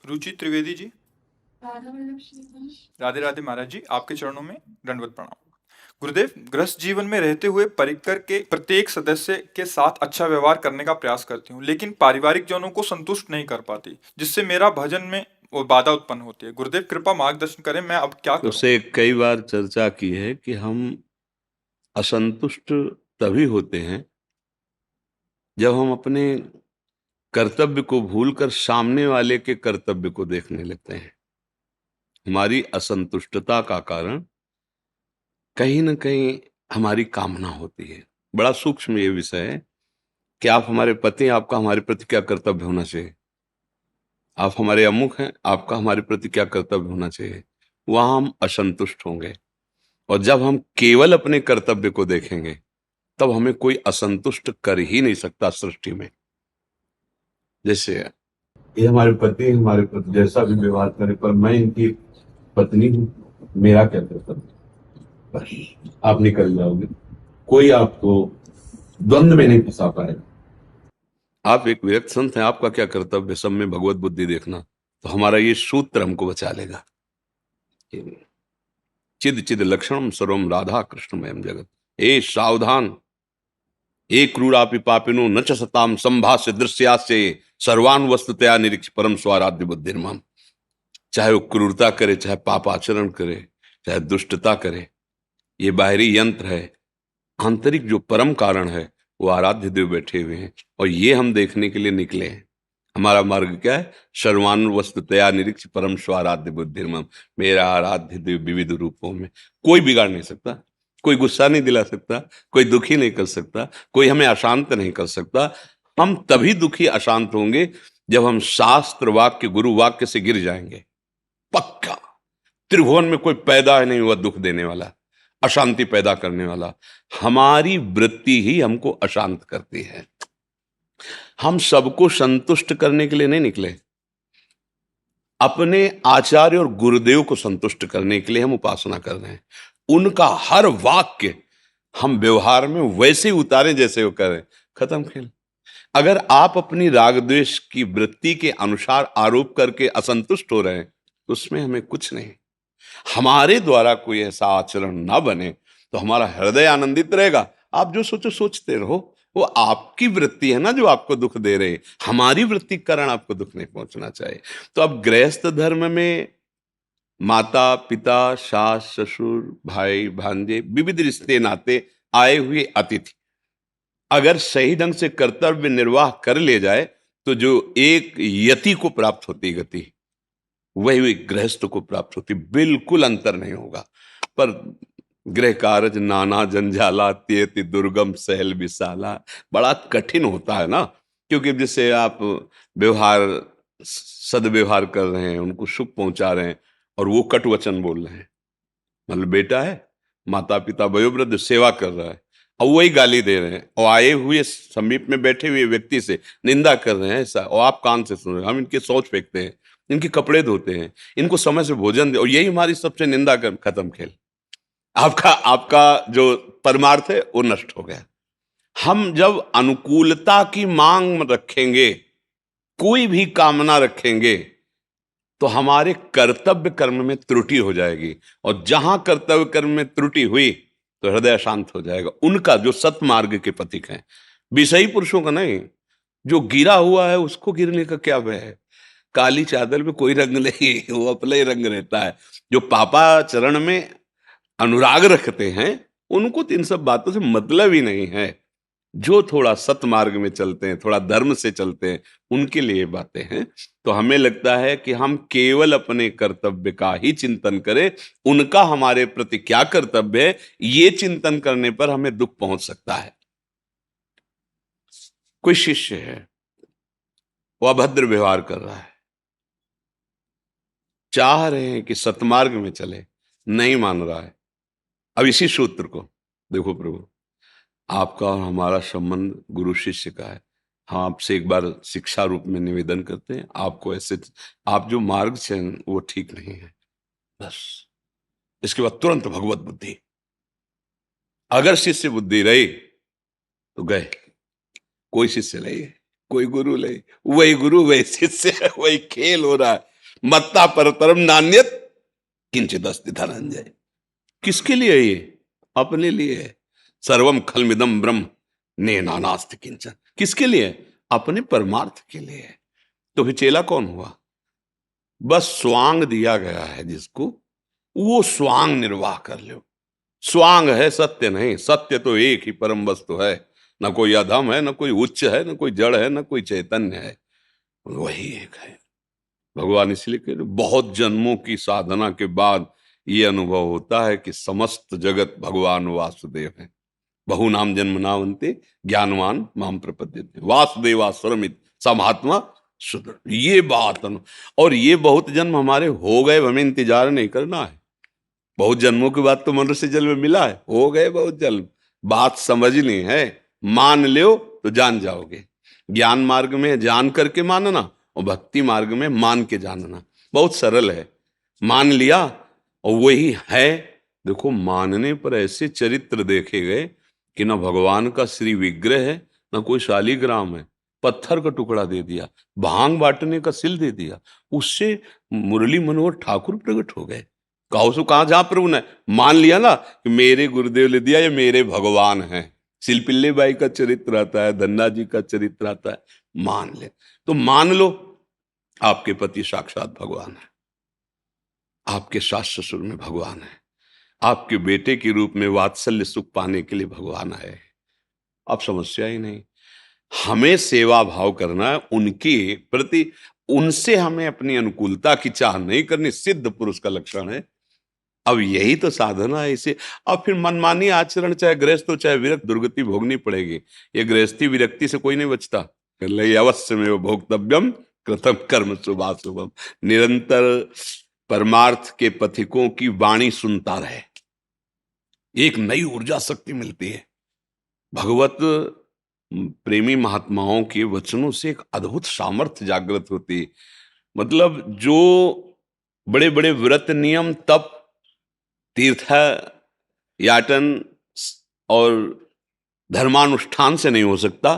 रुचि त्रिवेदी जी। राधा वल्लभ श्री। राधे राधे महाराज जी, आपके चरणों में दंडवत प्रणाम। गुरुदेव, गृहस्थ जीवन में रहते हुए परिकर के प्रत्येक सदस्य के साथ अच्छा व्यवहार करने का प्रयास करती हूँ, लेकिन पारिवारिक जनों को संतुष्ट नहीं कर पाती, जिससे मेरा भजन में वो बाधा उत्पन्न होती है। गुरुदेव कृपा मार्गदर्शन करें, मैं अब क्या करूं? उससे कई बार चर्चा की है कि हम असंतुष्ट तभी होते हैं जब हम अपने कर्तव्य को भूलकर सामने वाले के कर्तव्य को देखने लगते हैं। हमारी असंतुष्टता का कारण कहीं ना कहीं हमारी कामना होती है। बड़ा सूक्ष्म ये विषय है कि आप हमारे पति, आपका हमारे प्रति क्या कर्तव्य होना चाहिए। आप हमारे अमुख हैं, आपका हमारे प्रति क्या कर्तव्य होना चाहिए। वहां हम असंतुष्ट होंगे, और जब हम केवल अपने कर्तव्य को देखेंगे तब हमें कोई असंतुष्ट कर ही नहीं सकता सृष्टि में। जैसे ये हमारे पति हमारे प्रति जैसा भी व्यवहार करे, पर मैं इनकी पत्नी हूं, मेरा क्या कर्तव्य। बस आप निकल जाओगे, कोई आपको द्वंद्व में नहीं फंसा पाएगा। आप एक विरक्त संत हैं, आपका क्या कर्तव्य, सब में भगवत बुद्धि देखना। तो हमारा ये सूत्र हमको बचा लेगा। चिद चिद लक्षणम सर्वम राधा कृष्णमयम जगत। ए सावधान, एक क्रूरापि पापिनो न च सताम संभाष्य दृश्यास्य सर्वान वस्तुतया निरीक्ष परम स्वाराध्य बुद्धिर्मम। चाहे वो क्रूरता करे, चाहे पाप आचरण करे, चाहे दुष्टता करे, ये बाहरी यंत्र है। आंतरिक जो परम कारण है वो आराध्य देव बैठे हुए हैं, और ये हम देखने के लिए निकले हैं। हमारा मार्ग क्या है? सर्वान वस्तुतया निरीक्ष परम स्वाराध्य बुद्धिर्मम। मेरा आराध्य देव विविध रूपों में, कोई बिगाड़ नहीं सकता, कोई गुस्सा नहीं दिला सकता, कोई दुखी नहीं कर सकता, कोई हमें अशांत नहीं कर सकता। हम तभी दुखी अशांत होंगे जब हम शास्त्र वाक्य गुरु वाक्य से गिर जाएंगे। पक्का त्रिभुवन में कोई पैदा नहीं हुआ दुख देने वाला, अशांति पैदा करने वाला। हमारी वृत्ति ही हमको अशांत करती है। हम सबको संतुष्ट करने के लिए नहीं निकले, अपने आचार्य और गुरुदेव को संतुष्ट करने के लिए हम उपासना कर रहे हैं। उनका हर वाक्य हम व्यवहार में वैसे ही उतारें जैसे वो करें, खत्म खेल। अगर आप अपनी राग द्वेष की वृत्ति के अनुसार आरोप करके असंतुष्ट हो रहे हैं तो उसमें हमें कुछ नहीं। हमारे द्वारा कोई ऐसा आचरण ना बने तो हमारा हृदय आनंदित रहेगा। आप जो सोचो सोचते रहो, वो आपकी वृत्ति है ना जो आपको दुख दे रहे। हमारी वृत्ति के कारण आपको दुख नहीं पहुंचना चाहिए। तो अब गृहस्थ धर्म में माता पिता, सास ससुर, भाई भांजे, विविध रिश्ते नाते आए हुए अतिथि अगर सही ढंग से कर्तव्य निर्वाह कर ले जाए तो जो एक यति को प्राप्त होती गति, वही गृहस्थ को प्राप्त होती। बिल्कुल अंतर नहीं होगा। पर गृह कार्य नाना जंजाला त्येति दुर्गम सहल विशाला, बड़ा कठिन होता है ना। क्योंकि जैसे आप व्यवहार सदव्यवहार कर रहे हैं, उनको सुख पहुंचा रहे हैं, और वो कट वचन बोल रहे हैं। मतलब बेटा है, माता पिता वयोवृद्ध सेवा कर रहा है, और वही गाली दे रहे हैं, और आए हुए समीप में बैठे हुए व्यक्ति से निंदा कर रहे हैं ऐसा, और आप कान से सुन रहे हैं। हम इनके शौच फेंकते हैं, इनके कपड़े धोते हैं, इनको समय से भोजन दे, और यही हमारी सबसे निंदा कर। खत्म खेल। आपका आपका जो परमार्थ है वो नष्ट हो गया। हम जब अनुकूलता की मांग रखेंगे, कोई भी कामना रखेंगे, तो हमारे कर्तव्य कर्म में त्रुटि हो जाएगी, और जहां कर्तव्य कर्म में त्रुटि हुई तो हृदय शांत हो जाएगा। उनका जो सतमार्ग के पथिक हैं, विषयी पुरुषों का नहीं। जो गिरा हुआ है उसको गिरने का क्या भय है? काली चादर में कोई रंग नहीं, वो अपना ही रंग रहता है। जो पापाचरण में अनुराग रखते हैं उनको तो इन सब बातों से मतलब ही नहीं है। जो थोड़ा सतमार्ग में चलते हैं, थोड़ा धर्म से चलते हैं, उनके लिए बातें हैं। तो हमें लगता है कि हम केवल अपने कर्तव्य का ही चिंतन करें, उनका हमारे प्रति क्या कर्तव्य है ये चिंतन करने पर हमें दुख पहुंच सकता है। कोई शिष्य है, वो अभद्र व्यवहार कर रहा है, चाह रहे हैं कि सतमार्ग में चले, नहीं मान रहा है। अब इसी सूत्र को देखो प्रभु, आपका और हमारा संबंध गुरु शिष्य का है। हम आपसे एक बार शिक्षा रूप में निवेदन करते हैं, आपको ऐसे आप जो मार्ग से वो ठीक नहीं है। बस इसके बाद तुरंत भगवत बुद्धि। अगर शिष्य बुद्धि रही तो गए। कोई शिष्य नहीं, कोई गुरु नहीं, वही गुरु वही शिष्य, वही खेल हो रहा है। मत्ता परतरम नान्यत किंचित अस्ति धनंजय। किसके लिए है ये? अपने लिए है। सर्वम खलमिदम ब्रह्म नेनानास्ति किंचन। किसके लिए? अपने परमार्थ के लिए है। तो फिर चेला कौन हुआ? बस स्वांग दिया गया है जिसको, वो स्वांग निर्वाह कर लो। स्वांग है, सत्य नहीं। सत्य तो एक ही परम वस्तु है, न कोई अधम है, न कोई उच्च है, न कोई जड़ है, न कोई चैतन्य है, वही एक है। भगवान इसलिए कह रहे, बहुत जन्मों की साधना के बाद ये अनुभव होता है कि समस्त जगत भगवान वासुदेव है। बहु नाम जन्म नावंते ज्ञानवान माम प्रपद्यते वासुदेवास्वरमित स महात्मा सुदृढ़। ये बात और ये बहुत जन्म हमारे हो गए, हमें इंतजार नहीं करना है। बहुत जन्मों के बाद तो मनुष्य जन्म मिला है, हो गए बहुत जन्म। बात समझनी है, मान लो तो जान जाओगे। ज्ञान मार्ग में जान करके मानना और भक्ति मार्ग में मान के जानना बहुत सरल है। मान लिया और वही है। देखो, मानने पर ऐसे चरित्र देखे गए कि न भगवान का श्री विग्रह है, न कोई शालीग्राम है। पत्थर का टुकड़ा दे दिया, भांग बांटने का सिल दे दिया, उससे मुरली मनोहर ठाकुर प्रकट हो गए। कहो सो कहा जहां प्रभु ने मान लिया ना कि मेरे गुरुदेव ने दिया, ये मेरे भगवान हैं। सिलपिल्ले बाई का चरित्र आता है, धन्ना जी का चरित्र आता है। मान ले तो मान लो, आपके पति साक्षात भगवान है, आपके सास ससुर में भगवान है, आपके बेटे के रूप में वात्सल्य सुख पाने के लिए भगवान है। अब समस्या ही नहीं। हमें सेवा भाव करना है उनके प्रति, उनसे हमें अपनी अनुकूलता की चाह नहीं करनी। सिद्ध पुरुष का लक्षण है। अब यही तो साधना है इसे। अब फिर मनमानी आचरण, चाहे गृहस्थ हो चाहे विरक्त, दुर्गति भोगनी पड़ेगी। ये गृहस्थी विरक्ति से कोई नहीं बचता। अवश्य में वो भोक्तव्यम कृतम कर्म शुभाशुभम। निरंतर परमार्थ के पथिकों की वाणी सुनता रहे, एक नई ऊर्जा शक्ति मिलती है। भगवत प्रेमी महात्माओं के वचनों से एक अद्भुत सामर्थ्य जागृत होती है। मतलब जो बड़े बड़े व्रत नियम तप तीर्थ याटन और धर्मानुष्ठान से नहीं हो सकता,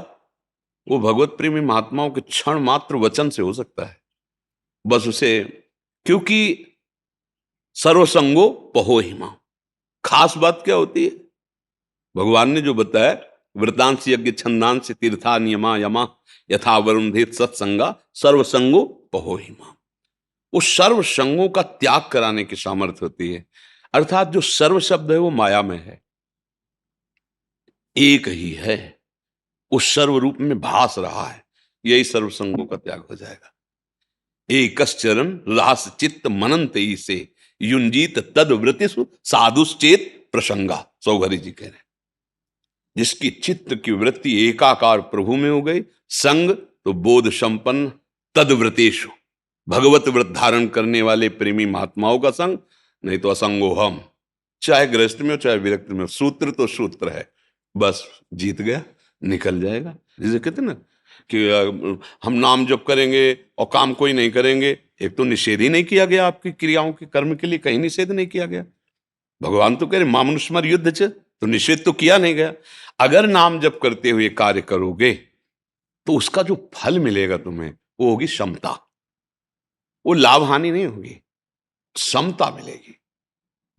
वो भगवत प्रेमी महात्माओं के क्षण मात्र वचन से हो सकता है। बस उसे, क्योंकि सर्वसंगो पहो हिमा। खास बात क्या होती है? भगवान ने जो बताया, व्रतांश यज्ञ छंदांश तीर्था नियमा यमा यथा वरुणधीत सत्संगा सर्वसंगो पहो हिमा। उस सर्व संगों का त्याग कराने की सामर्थ्य होती है। अर्थात जो सर्व शब्द है वो माया में है, एक ही है, उस सर्व रूप में भास रहा है। यही सर्व संगों का त्याग हो जाएगा। एकश्चरण रास चित्त मनंत से युंजीत तद वृत्तिषु साधुश्चेत प्रसंगा। सौघरी जी कह रहे हैं, जिसकी चित्त की वृत्ति एकाकार प्रभु में हो गई, संग तो बोध संपन्न तदव्रतेषु, भगवत व्रत धारण करने वाले प्रेमी महात्माओं का संग, नहीं तो असंगो हम। चाहे गृहस्थ में हो चाहे विरक्त में हो, सूत्र तो सूत्र है। बस जीत गया, निकल जाएगा। जैसे कहते ना कि हम नाम जप करेंगे और काम कोई नहीं करेंगे। एक तो निषेध ही नहीं किया गया, आपकी क्रियाओं के कर्म के लिए कहीं निषेध नहीं किया गया। भगवान तो कह रहे मामनुष्मर युद्ध च, तो निषेध तो किया नहीं गया। अगर नाम जप करते हुए कार्य करोगे तो उसका जो फल मिलेगा तुम्हें वो होगी समता। वो लाभ हानि नहीं होगी, समता मिलेगी।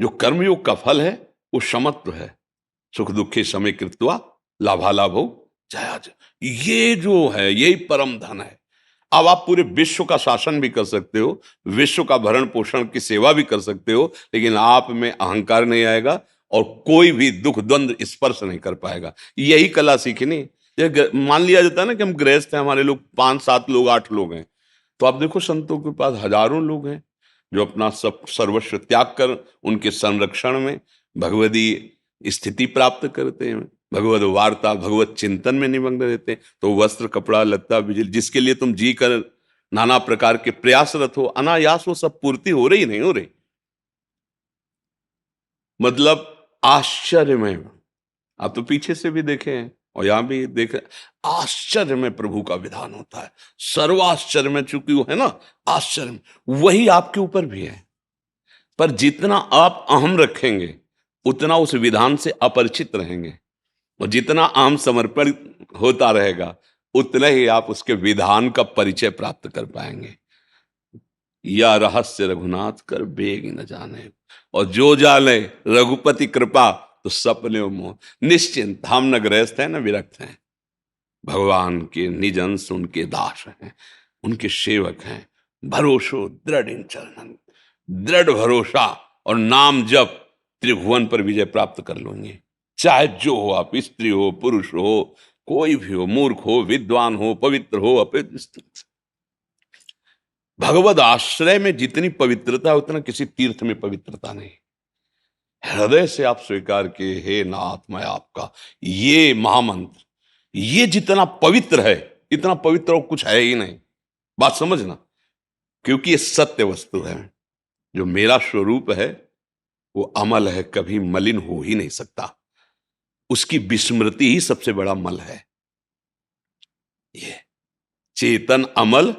जो कर्मयोग का फल है वो समत्व है। सुख दुखे समय कृत्वा लाभालाभो जयाज। ये जो है यही परम धन है। अब आप पूरे विश्व का शासन भी कर सकते हो, विश्व का भरण पोषण की सेवा भी कर सकते हो, लेकिन आप में अहंकार नहीं आएगा और कोई भी दुख द्वंद्व स्पर्श नहीं कर पाएगा। यही कला सीखनी। मान लिया जाता है ना कि हम गृहस्थ हैं, हमारे लोग 5-7 लोग 8 लोग हैं, तो आप देखो संतों के पास हजारों लोग हैं जो अपना सब सर्वस्व त्याग कर उनके संरक्षण में भगवदी स्थिति प्राप्त करते हैं, भगवत वार्ता भगवत चिंतन में निमग्न रहते हैं। तो वस्त्र कपड़ा लत्ता बिजली जिसके लिए तुम जी कर नाना प्रकार के प्रयासरत हो, अनायास वो सब पूर्ति हो रही नहीं हो रही। मतलब आश्चर्यमय। आप तो पीछे से भी देखे हैं और यहां भी देखे, आश्चर्य में प्रभु का विधान होता है। सर्वाश्चर्य में, चूंकि वो है ना आश्चर्य में, वही आपके ऊपर भी है। पर जितना आप अहम रखेंगे उतना उस विधान से अपरिचित रहेंगे, और जितना अहम समर्पण होता रहेगा उतना ही आप उसके विधान का परिचय प्राप्त कर पाएंगे। या रहस्य रघुनाथ कर बेग न जाने। और जो जाने रघुपति कृपा तो सपने मोह। निश्चिंत, हम न गृहस्थ हैं न विरक्त हैं, भगवान के निज अंश उनके दास हैं, उनके सेवक हैं। भरोसो दृढ़ इन चरणन, दृढ़ भरोसा और नाम जप त्रिभुवन पर विजय प्राप्त कर लोगे। चाहे जो हो, आप स्त्री हो, पुरुष हो, कोई भी हो, मूर्ख हो, विद्वान हो, पवित्र हो, अपवित्र। भगवद आश्रय में जितनी पवित्रता उतना किसी तीर्थ में पवित्रता नहीं। हृदय से आप स्वीकार किए, हे नाथ मैं आपका, ये महामंत्र, ये जितना पवित्र है इतना पवित्र और कुछ है ही नहीं। बात समझना, क्योंकि ये सत्य वस्तु है। जो मेरा स्वरूप है वो अमल है, कभी मलिन हो ही नहीं सकता। उसकी विस्मृति ही सबसे बड़ा मल है। ये चेतन अमल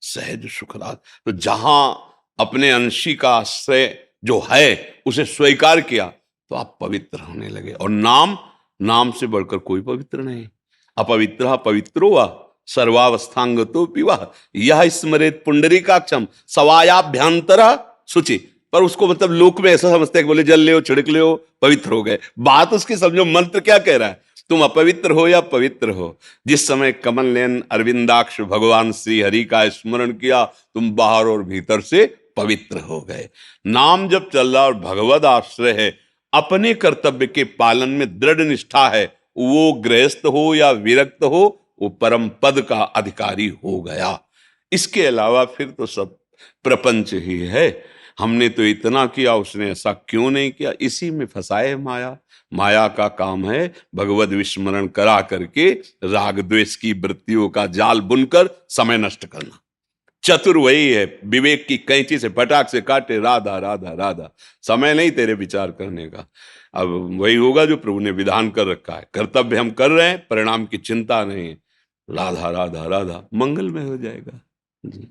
सहज सुखराज। तो जहां अपने अंशी का आश्रय जो है उसे स्वीकार किया तो आप पवित्र होने लगे। और नाम से बढ़कर कोई पवित्र नहीं। अपवित्र पवित्रो वा सर्वावस्थांगतो पिवा यह स्मरेत पुंडरीकाक्षम सवायाभ्यंतर शुचि। पर उसको मतलब लोक में ऐसा समझते हैं कि बोले जल ले छिड़क ले पवित्र हो गए। बात उसकी समझो, मंत्र क्या कह रहा है, तुम अपवित्र हो या पवित्र हो। जिस समय कमल नयन अरविंदाक्ष भगवान श्री हरि का स्मरण किया, तुम बाहर और भीतर से पवित्र हो गए। नाम जब चल रहा और भगवद आश्रय है, अपने कर्तव्य के पालन में दृढ़ निष्ठा है, वो गृहस्थ हो या विरक्त हो, वो परम पद का अधिकारी हो गया। इसके अलावा फिर तो सब प्रपंच ही है। हमने तो इतना किया, उसने ऐसा क्यों नहीं किया, इसी में फंसाए माया। माया का काम है भगवद विस्मरण करा करके राग द्वेष की वृत्तियों का जाल बुनकर समय नष्ट करना। चतुर वही है, विवेक की कैंची से फटाक से काटे, राधा राधा राधा। समय नहीं तेरे विचार करने का। अब वही होगा जो प्रभु ने विधान कर रखा है। कर्तव्य हम कर रहे हैं, परिणाम की चिंता नहीं। राधा राधा राधा, मंगल में हो जाएगा जी।